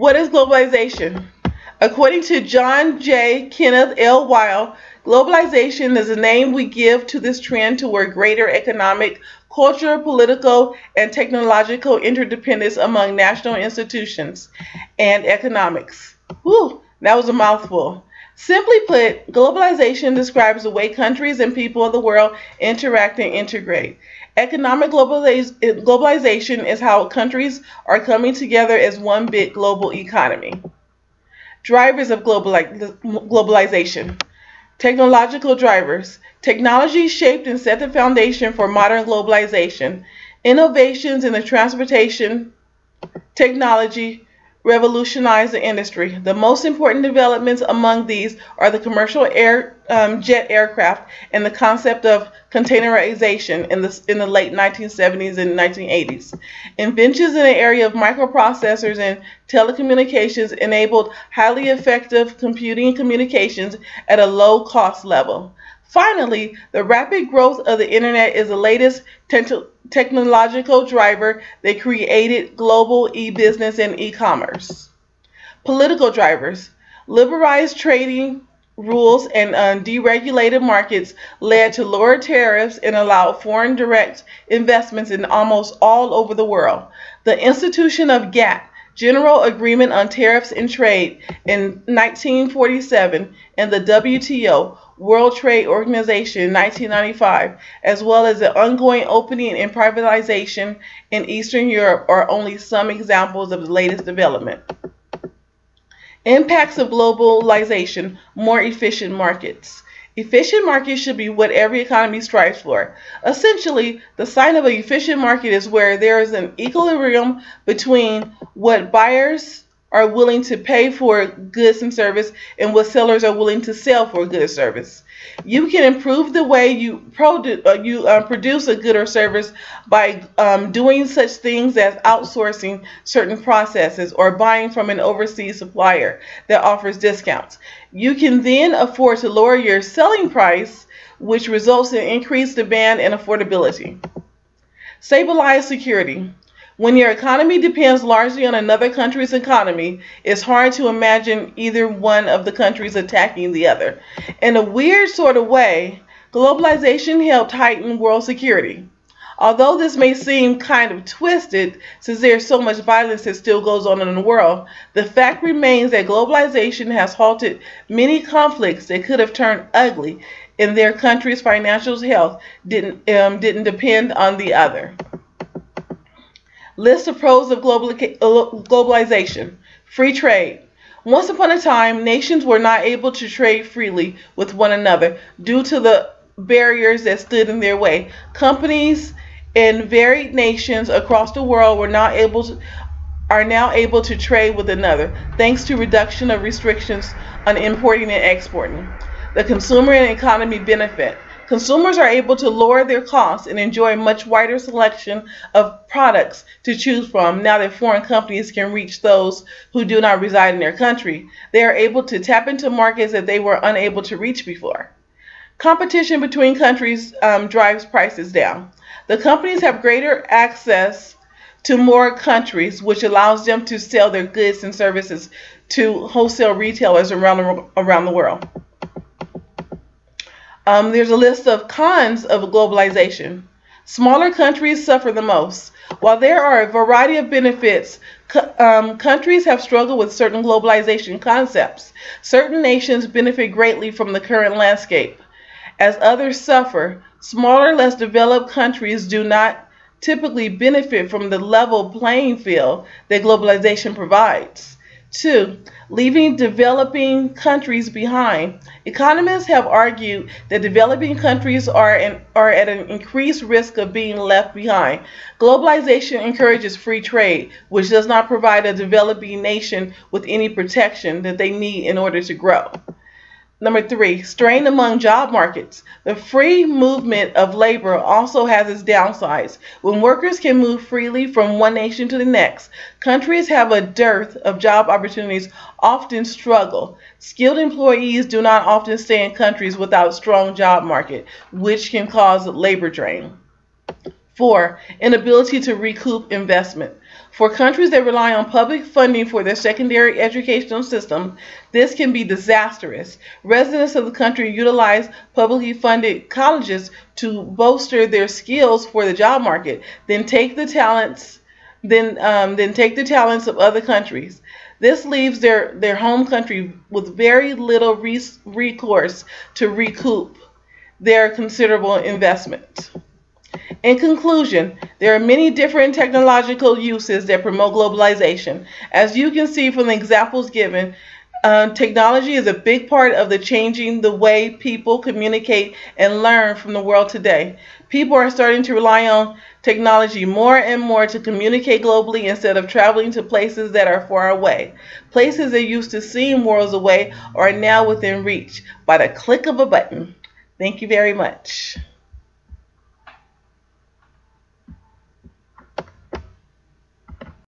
What is globalization? According to John J. Kenneth L. Weil, globalization is a name we give to this trend toward greater economic, cultural, political, and technological interdependence among national institutions and economics. Whew, that was a mouthful. Simply put, globalization describes the way countries and people of the world interact and integrate. Economic globalization is how countries are coming together as one big global economy. Drivers of globalization. Technological drivers. Technology shaped and set the foundation for modern globalization. Innovations in the transportation technology revolutionized the industry. The most important developments among these are the commercial jet aircraft and the concept of containerization in the late 1970s and 1980s. Inventions in the area of microprocessors and telecommunications enabled highly effective computing and communications at a low cost level. Finally, the rapid growth of the internet is the latest technological driver that created global e-business and e-commerce. Political drivers. Liberalized trading rules and deregulated markets led to lower tariffs and allowed foreign direct investments in almost all over the world. The institution of GATT, General Agreement on Tariffs and Trade, in 1947, and the WTO, World Trade Organization, in 1995, as well as the ongoing opening and privatization in Eastern Europe, are only some examples of the latest development. Impacts of globalization, more efficient markets. Efficient markets should be what every economy strives for. Essentially, the sign of an efficient market is where there is an equilibrium between what buyers are willing to pay for goods and service and what sellers are willing to sell for goods and service. You can improve the way you produce a good or service by doing such things as outsourcing certain processes or buying from an overseas supplier that offers discounts. You can then afford to lower your selling price, which results in increased demand and affordability. Stabilize security. When your economy depends largely on another country's economy, it's hard to imagine either one of the countries attacking the other. In a weird sort of way, globalization helped heighten world security. Although this may seem kind of twisted, since there's so much violence that still goes on in the world, the fact remains that globalization has halted many conflicts that could have turned ugly, and their country's financial health didn't depend on the other. List of pros of globalization. Free trade. Once upon a time, nations were not able to trade freely with one another due to the barriers that stood in their way. Companies in varied nations across the world are now able to trade with another, thanks to reduction of restrictions on importing and exporting. The consumer and economy benefit. Consumers are able to lower their costs and enjoy a much wider selection of products to choose from now that foreign companies can reach those who do not reside in their country. They are able to tap into markets that they were unable to reach before. Competition between countries drives prices down. The companies have greater access to more countries, which allows them to sell their goods and services to wholesale retailers around the world. There's a list of cons of globalization. Smaller countries suffer the most. While there are a variety of benefits, countries have struggled with certain globalization concepts. Certain nations benefit greatly from the current landscape, as others suffer. Smaller, less developed countries do not typically benefit from the level playing field that globalization provides. 2. Leaving developing countries behind. Economists have argued that developing countries are at an increased risk of being left behind. Globalization encourages free trade, which does not provide a developing nation with any protection that they need in order to grow. Number 3, strain among job markets. The free movement of labor also has its downsides. When workers can move freely from one nation to the next, countries have a dearth of job opportunities, often struggle. Skilled employees do not often stay in countries without a strong job market, which can cause labor drain. 4. Inability to recoup investment. For countries that rely on public funding for their secondary educational system, this can be disastrous. Residents of the country utilize publicly funded colleges to bolster their skills for the job market, then take the talents of other countries. This leaves their home country with very little recourse to recoup their considerable investment. In conclusion, there are many different technological uses that promote globalization. As you can see from the examples given, technology is a big part of the changing the way people communicate and learn from the world today. People are starting to rely on technology more and more to communicate globally instead of traveling to places that are far away. Places that used to seem worlds away are now within reach by the click of a button. Thank you very much.